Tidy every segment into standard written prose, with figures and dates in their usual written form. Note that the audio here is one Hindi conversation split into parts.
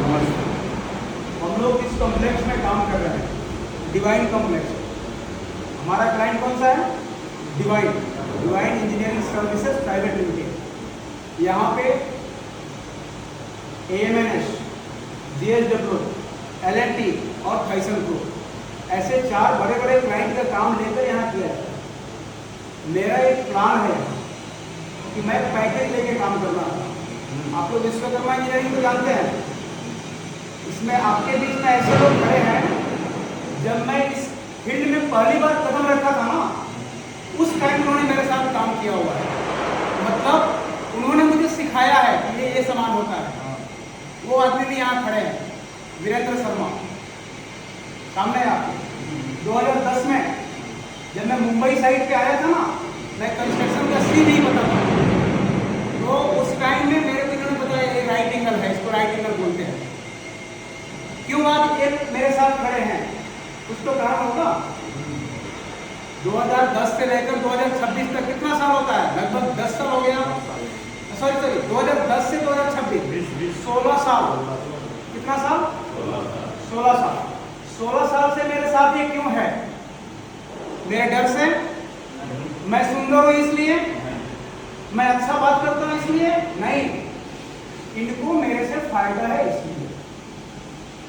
हम लोग इस कॉम्प्लेक्स में काम कर रहे हैं, डिवाइन कॉम्प्लेक्स। हमारा क्लाइंट कौन सा है? Divine engineering services private limited. यहाँ पे AMNS, JSW, L&T और थाइसन ऐसे 4 बड़े बड़े क्लाइंट का काम लेकर यहाँ किया है। मेरा एक प्लान है कि मैं पैकेज लेके काम करना है। आप लोग विश्वकर्मा इंजीनियरिंग को जानते हैं। इसमें आपके बीच में ऐसे लोग खड़े हैं, जब मैं इस फील्ड में पहली बार कदम रखा था ना, उस टाइम उन्होंने मेरे साथ काम किया हुआ है। मतलब उन्होंने मुझे सिखाया है कि ये सामान होता है। वो आदमी भी यहाँ खड़े हैं, वीरेंद्र शर्मा, सामने आप। 2010 में जब मैं मुंबई साइड पे आया था ना, मैं कंस्ट्रक्शन का सी नहीं पता था, तो उस टाइम में मेरे को इन्होंने बताया ये राइट एंगल है, इसको राइट एंगल बोलते हैं। क्यों आज एक मेरे साथ खड़े हैं? कुछ तो कारण होगा। 2010 से लेकर 2026 तक कितना साल होता है? लगभग 10 साल हो गया। सॉरी 2010 से 2026 16 साल। कितना साल? 16 साल। 16 साल से मेरे साथ ये क्यों है? मेरे डर से? मैं सुंदर हूं इसलिए? मैं अच्छा बात करता हूं इसलिए? नहीं, इनको मेरे से फायदा है इसलिए,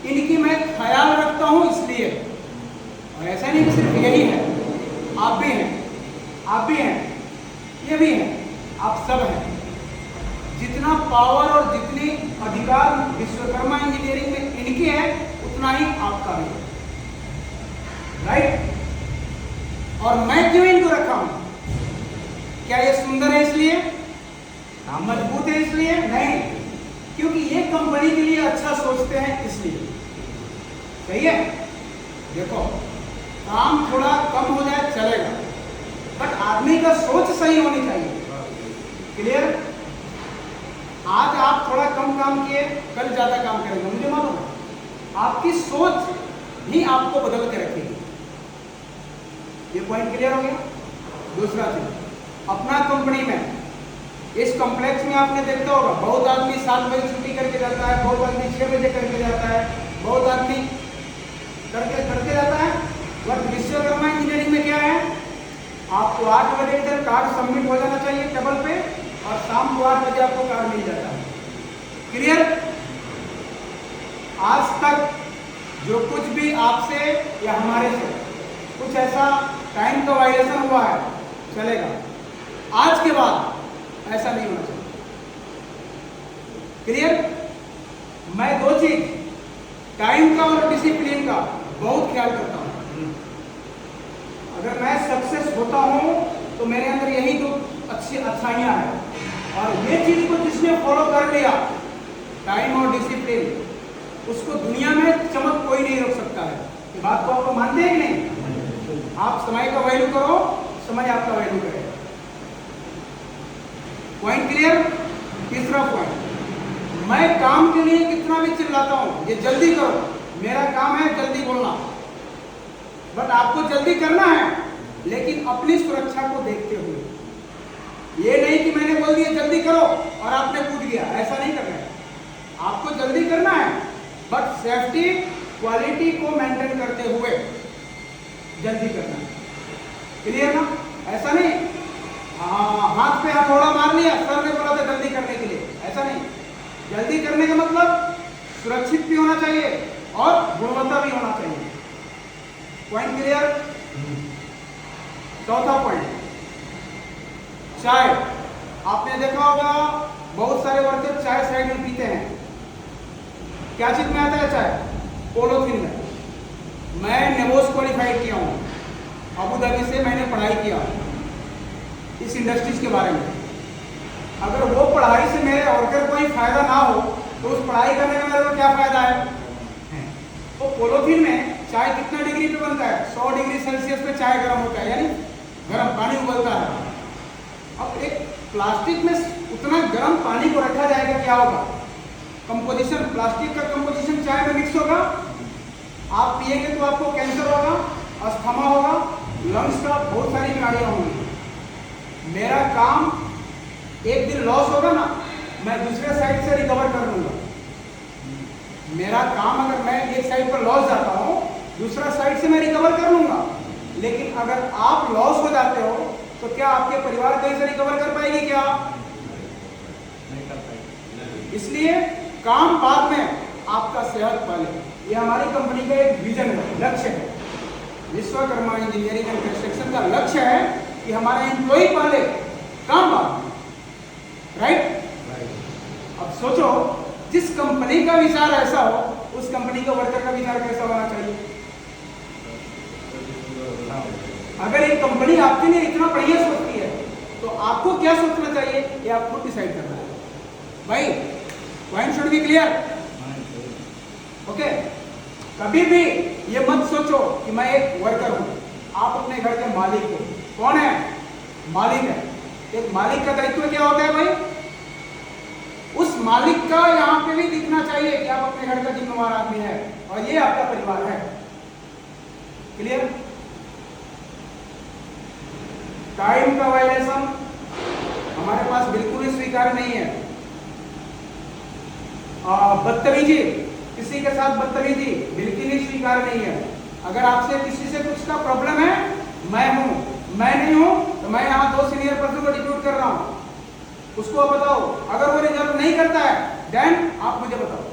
इनकी मैं ख्याल रखता हूं इसलिए। और ऐसा नहीं कि सिर्फ यही है, आप भी हैं, आप भी हैं, ये भी हैं, आप सब हैं। जितना पावर और जितनी अधिकार विश्वकर्मा इंजीनियरिंग में इनके हैं, उतना ही आपका भी है, राइट? और मैं क्यों इनको रखा हूं? क्या ये सुंदर है इसलिए? मजबूत है इसलिए? नहीं, क्योंकि ये कंपनी के लिए अच्छा सोचते हैं इसलिए। सही है? देखो, काम थोड़ा कम हो जाए चलेगा, बट आदमी का सोच सही होनी चाहिए। क्लियर? आज आप थोड़ा कम काम किए, कल ज्यादा काम करेंगे, मुझे मालूम है। आपकी सोच ही आपको बदल के रखेगी। ये पॉइंट क्लियर हो गया? दूसरा चीज, अपना कंपनी में इस कॉम्प्लेक्स में आपने देखा होगा, बहुत आदमी 7 बजे छुट्टी करके जाता है, बहुत आदमी 6 बजे करके जाता है, बहुत आदमी करके जाता है। बट विश्वकर्मा इंजीनियरिंग में क्या है? आपको 8 बजे इधर कार्ड सबमिट हो जाना चाहिए टेबल पे, और शाम को 8 बजे आपको कार्ड मिल जाता है। क्लियर? आज तक जो कुछ भी आपसे या हमारे से कुछ ऐसा टाइम का वायलेशन हुआ है, चलेगा। आज के बाद ऐसा नहीं होना चाहिए। क्लियर? मैं 2 चीज, टाइम का और डिसिप्लिन का बहुत ख्याल करता हूं। अगर मैं सक्सेस होता हूं तो मेरे अंदर यही 2 अच्छी अच्छाइयां हैं, और ये चीज को जिसने फॉलो कर लिया, टाइम और डिसिप्लिन, उसको दुनिया में चमक कोई नहीं रोक सकता है। ये बात को आपको मानते हैं कि नहीं? आप समय का वैल्यू करो, समय आपका वैल्यू करेगा। Point clear? तीसरा पॉइंट, मैं काम के लिए कितना भी चिल्लाता हूं, ये जल्दी करो, मेरा काम है जल्दी बोलना, बट आपको जल्दी करना है, लेकिन अपनी सुरक्षा को देखते हुए। ये नहीं कि मैंने बोल दिया जल्दी करो और आपने कूद गया, ऐसा नहीं करना है। आपको जल्दी करना है, बट सेफ्टी क्वालिटी को मेंटेन करते हुए जल्दी करना है। क्लियर ना? ऐसा नहीं हाथ पे हथौड़ा मार लिया, सर ने बोला था जल्दी करने के लिए, ऐसा नहीं। जल्दी करने का मतलब सुरक्षित भी होना चाहिए और गुणवत्ता भी होना चाहिए। Point clear? चौथा पॉइंट, चाय। आपने देखा होगा बहुत सारे वर्कर चाय साइड में पीते हैं। क्या चीज में आता है चाय? पोलोथीन में। मैं नेबोस क्वालिफाइड किया हूँ, अबू धाबी से मैंने पढ़ाई किया इस इंडस्ट्रीज के बारे में। अगर वो पढ़ाई से मेरे वर्कर को ही फायदा ना हो, तो उस पढ़ाई करने में मेरे को क्या फायदा है? तो पोलोथीन में चाय कितना डिग्री पे बनता है? 100 डिग्री सेल्सियस पे चाय गर्म होता है, यानी गर्म पानी उबलता है। अब एक प्लास्टिक में उतना गर्म पानी को रखा जाएगा, क्या होगा? कंपोजिशन, प्लास्टिक का कंपोजिशन चाय में मिक्स होगा, आप पिएंगे तो आपको कैंसर होगा, अस्थमा होगा, लंग्स का बहुत सारी बीमारियां होंगी। मेरा काम एक दिन लॉस होगा ना, मैं दूसरे साइड से रिकवर कर लूंगा। मेरा काम, अगर मैं एक साइड पर लॉस जाता हूँ, दूसरा साइड से मैं रिकवर कर लूंगा। लेकिन अगर आप लॉस हो जाते हो तो क्या आपके परिवार कहीं से रिकवर कर पाएगी? क्या नहीं कर पाएगी। इसलिए काम बाद में, आपका सेहत पहले। ये हमारी कंपनी का एक विजन है, लक्ष्य है। विश्वकर्मा इंजीनियरिंग एंड कंस्ट्रक्शन का लक्ष्य है कि हमारे एम्प्लॉय पहले, काम बाद में। राइट? अब सोचो, जिस कंपनी का विचार ऐसा हो, उस कंपनी का वर्कर का विचार कैसा होना चाहिए? अगर एक कंपनी आपके लिए इतना बढ़िया सोचती है तो आपको क्या सोचना चाहिए, ये आपको डिसाइड करना है। भाई, point should be clear. Okay? कभी भी ये मत सोचो कि मैं एक वर्कर हूं। आप अपने घर के मालिक हो। कौन है? मालिक है। एक मालिक का दायित्व क्या होता है भाई? उस मालिक का यहाँ पे भी दिखना चाहिए कि आप अपने घर का जिम्मेवार आदमी है और ये आपका परिवार है। क्लियर? टाइम का वायलेशन हमारे पास बिल्कुल ही स्वीकार नहीं है। बदतमीजी, किसी के साथ बदतमीजी बिल्कुल ही स्वीकार नहीं है। अगर आपसे किसी से कुछ का प्रॉब्लम है, मैं हूं, मैं नहीं हूं तो मैं यहाँ 2 सीनियर पर्सन को डिप्यूट कर रहा हूं, उसको बताओ। अगर वो रिजल्व नहीं करता है, देन आप मुझे बताओ।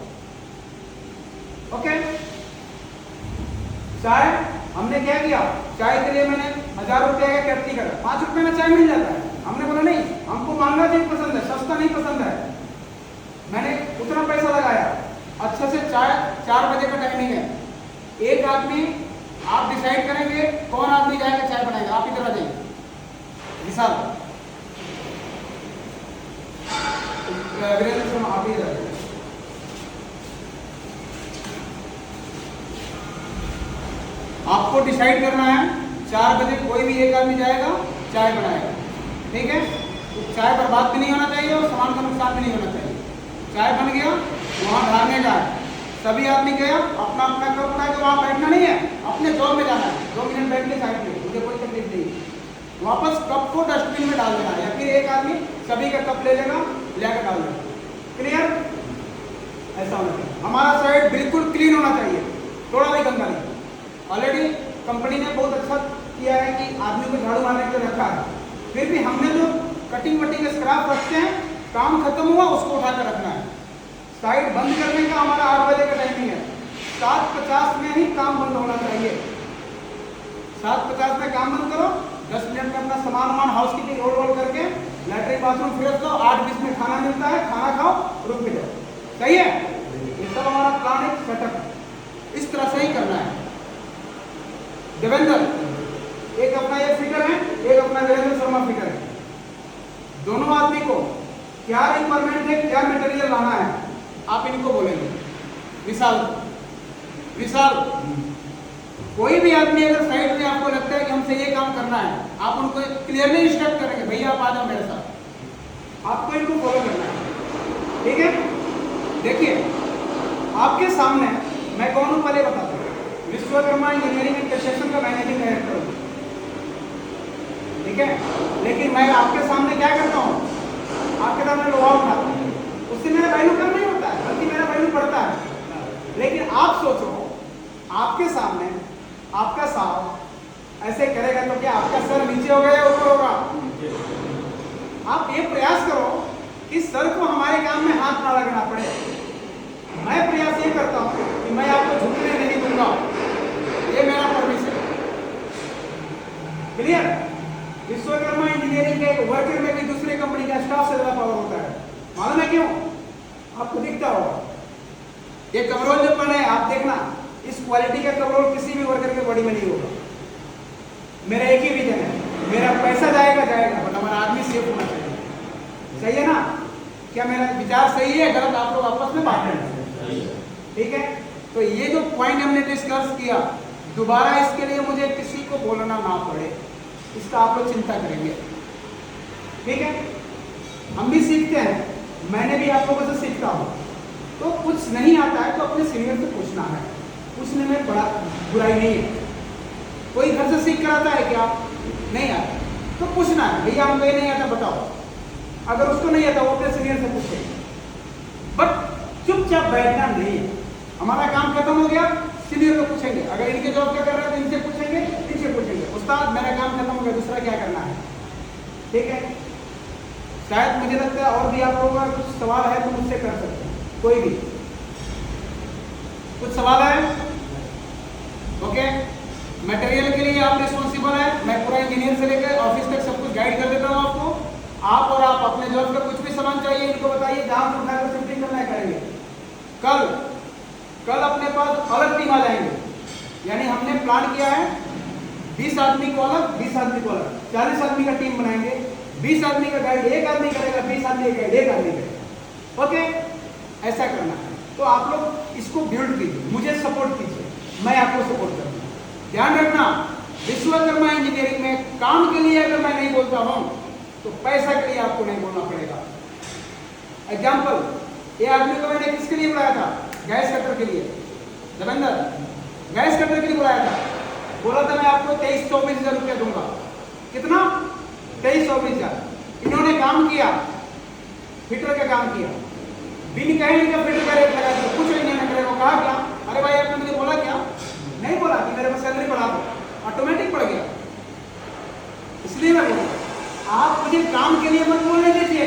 ओके? चाय हमने क्या किया? चाय के लिए मैंने 1000 रुपये का कैप्टी करा, 5 रुपए में चाय मिल जाता है। हमने बोला नहीं, हमको महंगा चीज पसंद है, सस्ता नहीं पसंद है। मैंने उतना पैसा लगाया। अच्छे से चाय 4 बजे का टाइमिंग है। एक आदमी, आप डिसाइड करेंगे कौन आदमी जाएगा चाय बनाएगा। आप इधर आ जाइए, विशाल, वीरेंद्र शर्मा, आप इधर आ जाइए। आपको डिसाइड करना है 4 बजे कोई भी एक आदमी जाएगा, चाय बनाएगा। ठीक है? तो चाय बर्बाद भी नहीं होना चाहिए और सामान का नुकसान भी नहीं होना चाहिए। चाय बन गया, वहां ढालने का है। सभी आदमी गया, अपना अपना कप उठा के वहां बैठना नहीं है, अपने जॉब में जाना है। 2 मिनट बैठ के साइड में, मुझे कोई तकलीफ नहीं। वापस कप को डस्टबिन में डाल देना है, या फिर एक आदमी सभी का कप ले लेगा, लेकर डाल देगा। क्लियर? ऐसा होना चाहिए। हमारा साइड बिल्कुल क्लीन होना चाहिए, थोड़ा भी गंदा नहीं। ऑलरेडी कंपनी ने बहुत अच्छा किया है कि आदमी को झाड़ू मारने के लिए रखा है। फिर भी हमने जो कटिंग वटिंग स्क्रैप रखते हैं, काम खत्म हुआ उसको उठाकर रखना है। साइट बंद करने का हमारा 8 बजे का टाइमिंग है। 7:50 में ही काम बंद होना चाहिए। 7:50 में काम बंद करो, 10 मिनट में अपना सामान हाउस कीपिंग रोल करके लैट्रिन बाथरूम फ्रेश दो। 8:20 में खाना मिलता है, खाना खाओ, रुक भी जाओ। सही है? ये सब हमारा प्लान एक सेटअप इस तरह से ही करना है। देवेंद्र, एक अपना ये फिगर है, एक अपना वीरेंद्र शर्मा फिगर है। दोनों आदमी को क्या रिक्वायरमेंट है, क्या मटेरियल लाना है, आप इनको बोलेंगे। विशाल, कोई भी आदमी अगर साइड में आपको लगता है कि हमसे ये काम करना है, आप उनको क्लियरली इंस्ट्रक्ट करेंगे, भैया आप आ जाओ मेरे साथ। आपको इनको फॉलो करना है। ठीक है? देखिए, आपके सामने मैं कौन हूं पहले बताता हूं। विश्वकर्मा इंजीनियरिंग एंड कंस्ट्रक्शन का मैनेजिंग डायरेक्टर हूं। ठीक है? लेकिन मैं आपके सामने क्या करता हूं? आपके सामने लोहा उठाता हूं, उससे मेरा वैल्यू कम नहीं होता है, बल्कि मेरा वैल्यू बढ़ता है। लेकिन आप सोचो, आपके सामने आपका साहब ऐसे करेगा तो क्या आपका सर नीचे होगा या ऊपर होगा? आप ये प्रयास करो कि सर को हमारे काम में हाथ ना लगना पड़े। मैं प्रयास ये करता हूं कि मैं आपको झुकने नहीं दूंगा, ये मेरा परमिशन। क्लियर? विश्वकर्मा इंजीनियरिंग के एक वर्कर में भी दूसरे कंपनी का स्टाफ से ज्यादा पावर होता है। मालूम है क्यों? आपको दिखता होगा ये कवरोल जो पहने आप देखना, इस क्वालिटी का कवरोल किसी भी वर्कर के बॉडी में नहीं होगा। मेरा एक ही विजन है, मेरा पैसा जाएगा बट हमारा आदमी सेफ होना चाहिए। सही है ना? क्या मेरा विचार सही है? गलत आप लोग आपस में बात करें। ठीक है? तो ये जो पॉइंट हमने डिस्कस किया, दोबारा इसके लिए मुझे किसी को बोलना ना पड़े, इसका आप लोग चिंता करेंगे। ठीक है? हम भी सीखते हैं, मैंने भी आप लोगों से सीखता हूँ। तो कुछ नहीं आता है तो अपने सीनियर से पूछना है, पूछने में बड़ा बुराई नहीं है। कोई घर से सीख कर आता है क्या? नहीं आता, तो पूछना है, भैया हमको ये नहीं आता बताओ। अगर उसको नहीं आता वो अपने सीनियर से पूछे, बट चुपचाप बैठना नहीं है। हमारा काम खत्म हो गया, सीनियर को पूछेंगे, अगर इनके जॉब क्या कर रहे हैं तो इनसे पूछेंगे, इनसे पूछेंगे, उस्ताद मेरा काम खत्म हो गया, दूसरा क्या करना है। ठीक है, शायद मुझे लगता है और भी आप लोगों का कुछ सवाल है तो मुझसे कर सकते हैं, कोई भी कुछ सवाल है। ओके, मटेरियल के लिए आप रिस्पॉन्सिबल है, मैं पूरा इंजीनियर से लेकर ऑफिस तक सब कुछ गाइड कर देता हूँ आपको। आप और आप अपने जॉब का कुछ भी सामान चाहिए इनको बताइए, जहां से उठाकर शिफ्टिंग करना है करेंगे। कल अपने पास अलग टीम आ जाएंगे, यानी हमने प्लान किया है 20 आदमी को अलग, 20 आदमी को अलग, 40 आदमी का टीम बनाएंगे। 20 आदमी का गाइड एक आदमी करेगा, 20 आदमी का गाइड एक आदमी करेगा। ओके, ऐसा करना है। तो आप लोग इसको बिल्ड कीजिए, मुझे सपोर्ट कीजिए, मैं आपको सपोर्ट करूंगा। ध्यान रखना, विश्वकर्मा इंजीनियरिंग में काम के लिए अगर मैं नहीं बोलता हूं तो पैसा के लिए आपको नहीं बोलना पड़ेगा। एग्जाम्पल, ये आदमी को मैंने किसके लिए बुलाया था? गैस कटर के लिए। देवेंद्र, गैस कटर के लिए बुलाया था, बोला था मैं आपको 23-24 हजार रुपया दूंगा। कितना? 23-24 हजार। इन्होंने काम किया, फिटर का काम किया, बिन कहे इनका फिटर का रेट लगा दिया, कुछ नहीं करे। वो कहा क्या, अरे भाई आपने मुझे बोला क्या? नहीं बोला कि मेरे को सैलरी बढ़ा दो, ऑटोमेटिक बढ़ गया। इसलिए मैं बोल रहा हूं, आप मुझे काम के लिए मत बोलने दीजिए,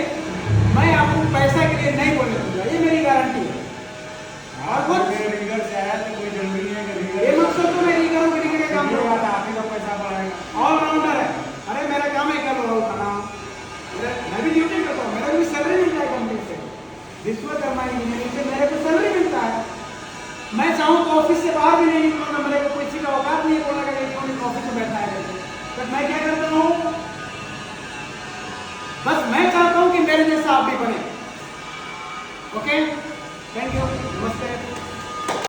मैं आपको पैसा के लिए नहीं बोलने दूंगा, ये मेरी गारंटी है। और कुछ कोई जरूरी है कि ये मत सोचो मैं रीगर हूं, रीगर का काम करूंगा आप ही का पैसा बढ़ाएगा। ऑलराउंडर है, अरे मेरा काम है कर रहा हूं खाना, मैं भी ड्यूटी करता हूँ, मेरा भी सैलरी मिलता है कंपनी से, विश्वकर्मा इंजीनियरिंग से मेरे को सैलरी मिलता है। मैं चाहूँ तो ऑफिस से बाहर भी नहीं निकलूंगा, मेरे को किसी का औकात नहीं बोला कि इलेक्ट्रॉनिक ऑफिस में बैठना है। बट मैं क्या करता हूँ, बस मैं चाहता हूँ कि मेरे जैसा आप भी बने। ओके, थैंक यू, नमस्ते।